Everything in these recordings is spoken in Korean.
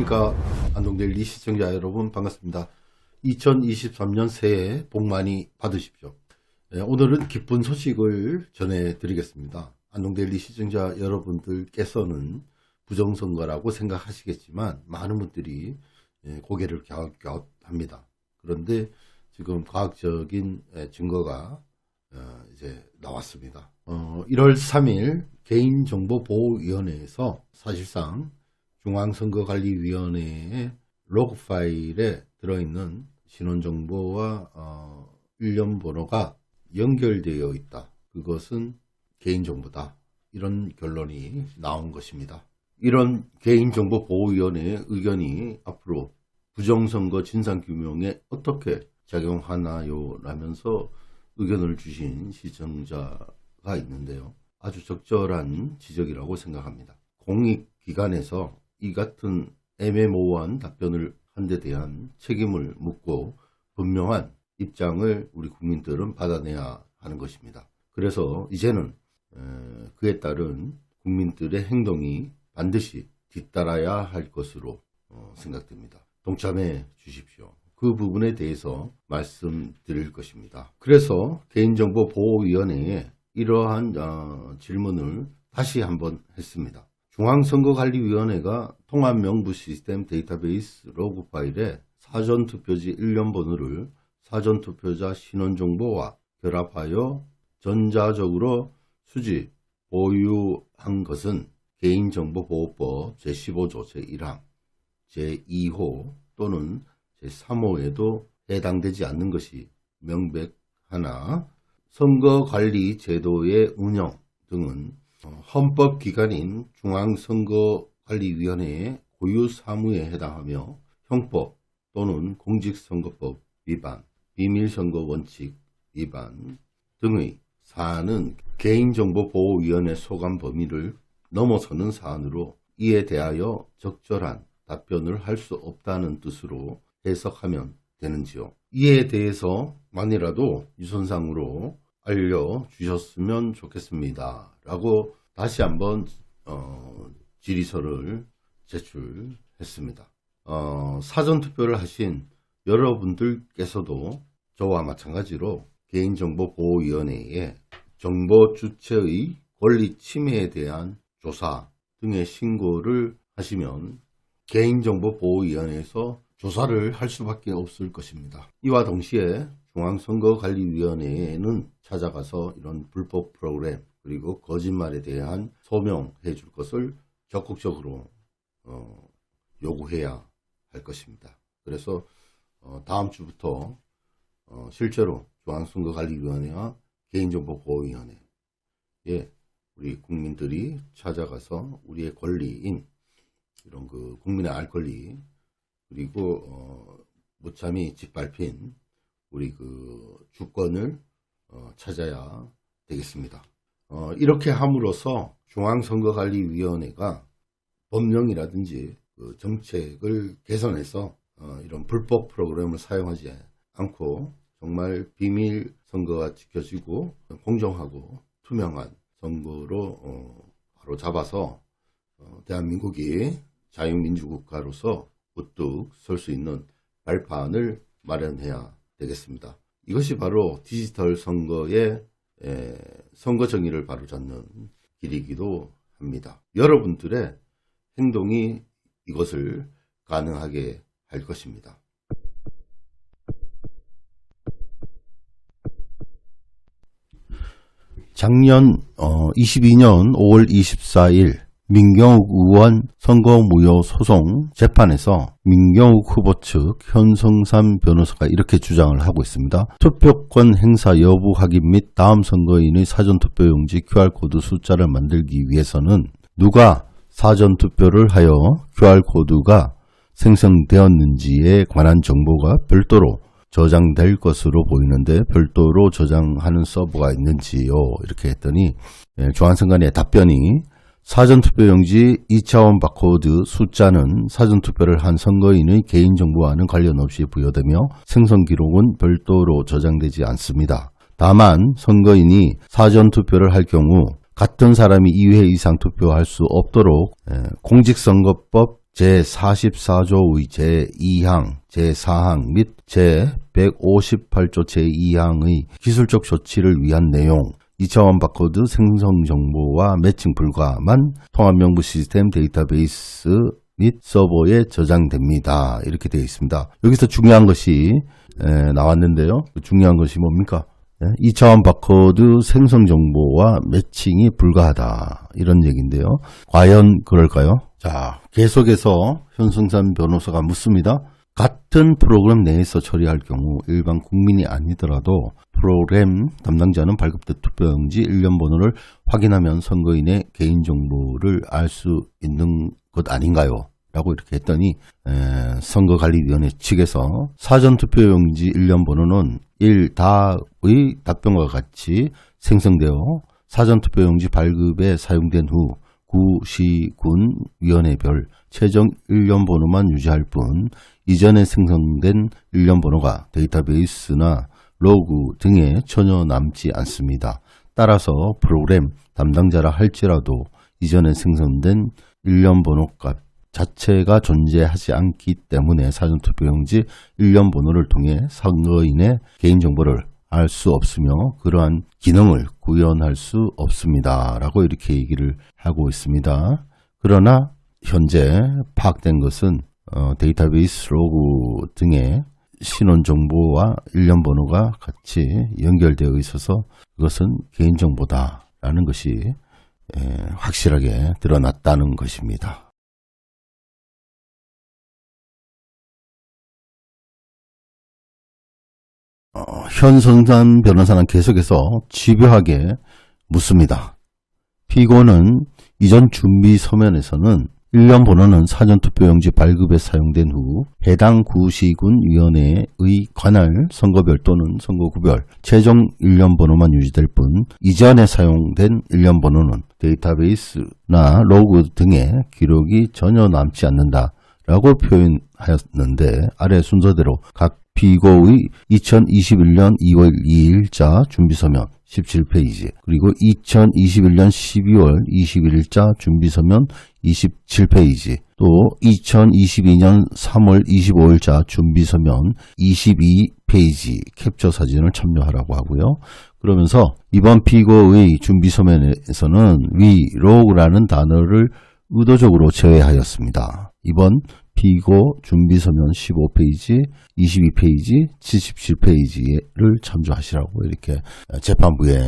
안녕하십니까. 안동데일리 시청자 여러분 반갑습니다. 2023년 새해 복 많이 받으십시오. 오늘은 기쁜 소식을 전해드리겠습니다. 안동데일리 시청자 여러분들께서는 부정선거라고 생각하시겠지만 많은 분들이 고개를 갸웃갸웃합니다. 그런데 지금 과학적인 증거가 이제 나왔습니다. 1월 3일 개인정보보호위원회에서 사실상 중앙선거관리위원회의 로그 파일에 들어있는 신원정보와 일련번호가 연결되어 있다. 그것은 개인정보다. 이런 결론이 나온 것입니다. 이런 개인정보보호위원회의 의견이 앞으로 부정선거 진상규명에 어떻게 작용하나요? 라면서 의견을 주신 시청자가 있는데요. 아주 적절한 지적이라고 생각합니다. 공익기관에서 이 같은 애매모호한 답변을 한 데 대한 책임을 묻고 분명한 입장을 우리 국민들은 받아내야 하는 것입니다. 그래서 이제는 그에 따른 국민들의 행동이 반드시 뒤따라야 할 것으로 생각됩니다. 동참해 주십시오. 그 부분에 대해서 말씀드릴 것입니다. 그래서 개인정보보호위원회에 이러한 질문을 다시 한번 했습니다. 중앙선거관리위원회가 통합명부시스템 데이터베이스 로그 파일에 사전투표지 일련번호를 사전투표자 신원정보와 결합하여 전자적으로 수집, 보유한 것은 개인정보보호법 제15조 제1항, 제2호 또는 제3호에도 해당되지 않는 것이 명백하나 선거관리 제도의 운영 등은 헌법기관인 중앙선거관리위원회의 고유 사무에 해당하며 형법 또는 공직선거법 위반, 비밀선거원칙 위반 등의 사안은 개인정보보호위원회 소관 범위를 넘어서는 사안으로 이에 대하여 적절한 답변을 할 수 없다는 뜻으로 해석하면 되는지요. 이에 대해서 만이라도 유선상으로 알려주셨으면 좋겠습니다. 라고 다시 한번 질의서를 제출했습니다. 사전투표를 하신 여러분들께서도 저와 마찬가지로 개인정보보호위원회에 정보 주체의 권리 침해에 대한 조사 등의 신고를 하시면 개인정보보호위원회에서 조사를 할 수밖에 없을 것입니다. 이와 동시에 중앙선거관리위원회에는 찾아가서 이런 불법 프로그램 그리고 거짓말에 대한 소명해 줄 것을 적극적으로 요구해야 할 것입니다. 그래서 다음 주부터 실제로 중앙선거관리위원회와 개인정보보호위원회에 우리 국민들이 찾아가서 우리의 권리인 이런 그 국민의 알 권리 그리고 무참히 짓밟힌 우리 그 주권을 찾아야 되겠습니다. 이렇게 함으로써 중앙선거관리위원회가 법령이라든지 그 정책을 개선해서 이런 불법 프로그램을 사용하지 않고 정말 비밀 선거가 지켜지고 공정하고 투명한 선거로 바로 잡아서 대한민국이 자유민주국가로서 우뚝 설 수 있는 발판을 마련해야 되겠습니다. 이것이 바로 디지털 선거의 선거 정의를 바로잡는 길이기도 합니다. 여러분들의 행동이 이것을 가능하게 할 것입니다. 작년 22년 5월 24일 민경욱 의원 선거무효 소송 재판에서 민경욱 후보 측 현성삼 변호사가 이렇게 주장을 하고 있습니다. 투표권 행사 여부 확인 및 다음 선거인의 사전투표용지 QR코드 숫자를 만들기 위해서는 누가 사전투표를 하여 QR코드가 생성되었는지에 관한 정보가 별도로 저장될 것으로 보이는데 별도로 저장하는 서버가 있는지요? 이렇게 했더니 중앙선관위의 답변이 사전투표용지 2차원 바코드 숫자는 사전투표를 한 선거인의 개인정보와는 관련 없이 부여되며 생성기록은 별도로 저장되지 않습니다. 다만 선거인이 사전투표를 할 경우 같은 사람이 2회 이상 투표할 수 없도록 공직선거법 제44조의 제2항, 제4항 및 제158조 제2항의 기술적 조치를 위한 내용, 2차원 바코드 생성 정보와 매칭 불가만 통합명부 시스템 데이터베이스 및 서버에 저장됩니다. 이렇게 되어 있습니다. 여기서 중요한 것이 나왔는데요. 중요한 것이 뭡니까? 2차원 바코드 생성 정보와 매칭이 불가하다. 이런 얘기인데요. 과연 그럴까요? 자, 계속해서 현승산 변호사가 묻습니다. 같은 프로그램 내에서 처리할 경우 일반 국민이 아니더라도 프로그램 담당자는 발급된 투표용지 일련 번호를 확인하면 선거인의 개인정보를 알 수 있는 것 아닌가요? 라고 이렇게 했더니 선거관리위원회 측에서 사전투표용지 일련 번호는 1다의 답변과 같이 생성되어 사전투표용지 발급에 사용된 후 구시군 위원회별 최종 일련 번호만 유지할 뿐 이전에 생성된 일련 번호가 데이터베이스나 로그 등에 전혀 남지 않습니다. 따라서 프로그램 담당자라 할지라도 이전에 생성된 일련 번호 값 자체가 존재하지 않기 때문에 사전투표용지 일련 번호를 통해 선거인의 개인정보를 알 수 없으며 그러한 기능을 구현할 수 없습니다. 라고 이렇게 얘기를 하고 있습니다. 그러나 현재 파악된 것은 데이터베이스 로그 등의 신원정보와 일련 번호가 같이 연결되어 있어서 그것은 개인정보다 라는 것이 확실하게 드러났다는 것입니다. 현성산 변호사는 계속해서 집요하게 묻습니다. 피고는 이전 준비 서면에서는 일련 번호는 사전투표용지 발급에 사용된 후 해당 구시군 위원회의 관할 선거별 또는 선거구별 최종 일련 번호만 유지될 뿐 이전에 사용된 일련 번호는 데이터베이스나 로그 등의 기록이 전혀 남지 않는다 라고 표현하였는데 아래 순서대로 각 피고의 2021년 2월 2일자 준비서면 17페이지 그리고 2021년 12월 21일자 준비서면 27페이지 또 2022년 3월 25일자 준비서면 22페이지 캡처 사진을 참조하라고 하고요. 그러면서 이번 피고의 준비서면에서는 위 로그라는 단어를 의도적으로 제외하였습니다. 이번 피고 준비서면 15페이지, 22페이지, 77페이지를 참조하시라고 이렇게 재판부에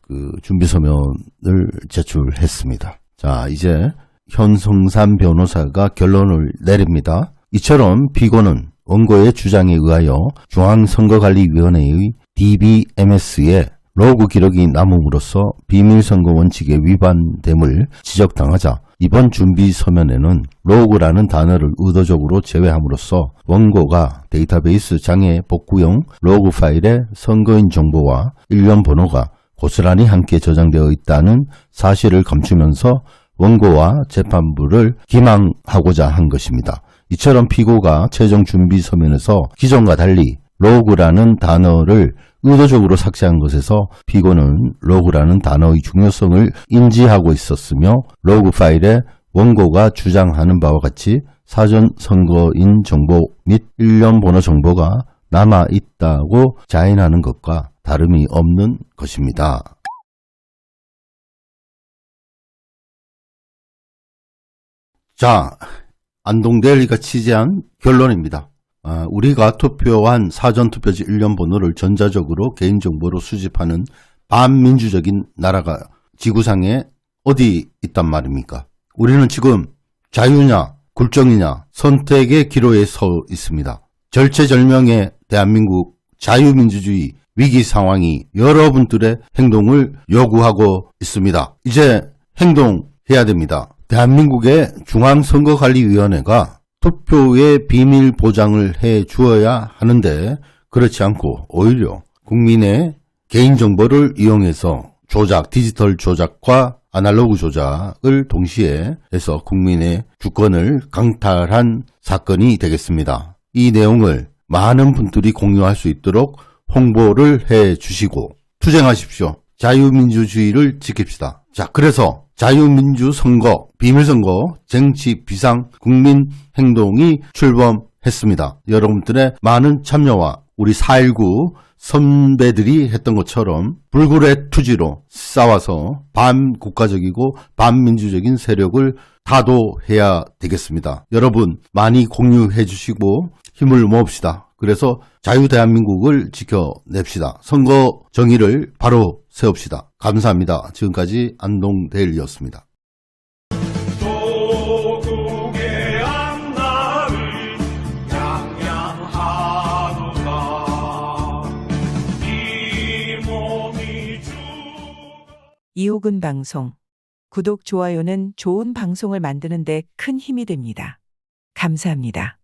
그 준비서면을 제출했습니다. 자, 이제 현성산 변호사가 결론을 내립니다. 이처럼 피고는 원고의 주장에 의하여 중앙선거관리위원회의 DBMS에 로그 기록이 남음으로써 비밀선거 원칙에 위반됨을 지적당하자 이번 준비 서면에는 로그라는 단어를 의도적으로 제외함으로써 원고가 데이터베이스 장애 복구용 로그 파일에 선거인 정보와 일련 번호가 고스란히 함께 저장되어 있다는 사실을 감추면서 원고와 재판부를 기망하고자 한 것입니다. 이처럼 피고가 최종 준비 서면에서 기존과 달리 로그라는 단어를 의도적으로 삭제한 것에서 피고는 로그라는 단어의 중요성을 인지하고 있었으며 로그 파일에 원고가 주장하는 바와 같이 사전 선거인 정보 및 일련 번호 정보가 남아있다고 자인하는 것과 다름이 없는 것입니다. 자, 안동대리가 취재한 결론입니다. 우리가 투표한 사전투표지 일련 번호를 전자적으로 개인정보로 수집하는 반민주적인 나라가 지구상에 어디 있단 말입니까? 우리는 지금 자유냐 굴종이냐 선택의 기로에 서 있습니다. 절체절명의 대한민국 자유민주주의 위기 상황이 여러분들의 행동을 요구하고 있습니다. 이제 행동해야 됩니다. 대한민국의 중앙선거관리위원회가 투표의 비밀 보장을 해 주어야 하는데 그렇지 않고 오히려 국민의 개인정보를 이용해서 조작, 디지털 조작과 아날로그 조작을 동시에 해서 국민의 주권을 강탈한 사건이 되겠습니다. 이 내용을 많은 분들이 공유할 수 있도록 홍보를 해 주시고 투쟁하십시오. 자유민주주의를 지킵시다. 자, 그래서 자유민주선거, 비밀선거, 정치 비상 국민행동이 출범했습니다. 여러분들의 많은 참여와 우리 4.19 선배들이 했던 것처럼 불굴의 투지로 싸워서 반국가적이고 반민주적인 세력을 타도해야 되겠습니다. 여러분 많이 공유해 주시고 힘을 모읍시다. 그래서 자유대한민국을 지켜냅시다. 선거 정의를 바로 세웁시다. 감사합니다. 지금까지 안동대일이었습니다. 조국의 앞날을 양양하도다. 이 몸이 주 이호근 방송. 구독, 좋아요는 좋은 방송을 만드는 데 큰 힘이 됩니다. 감사합니다.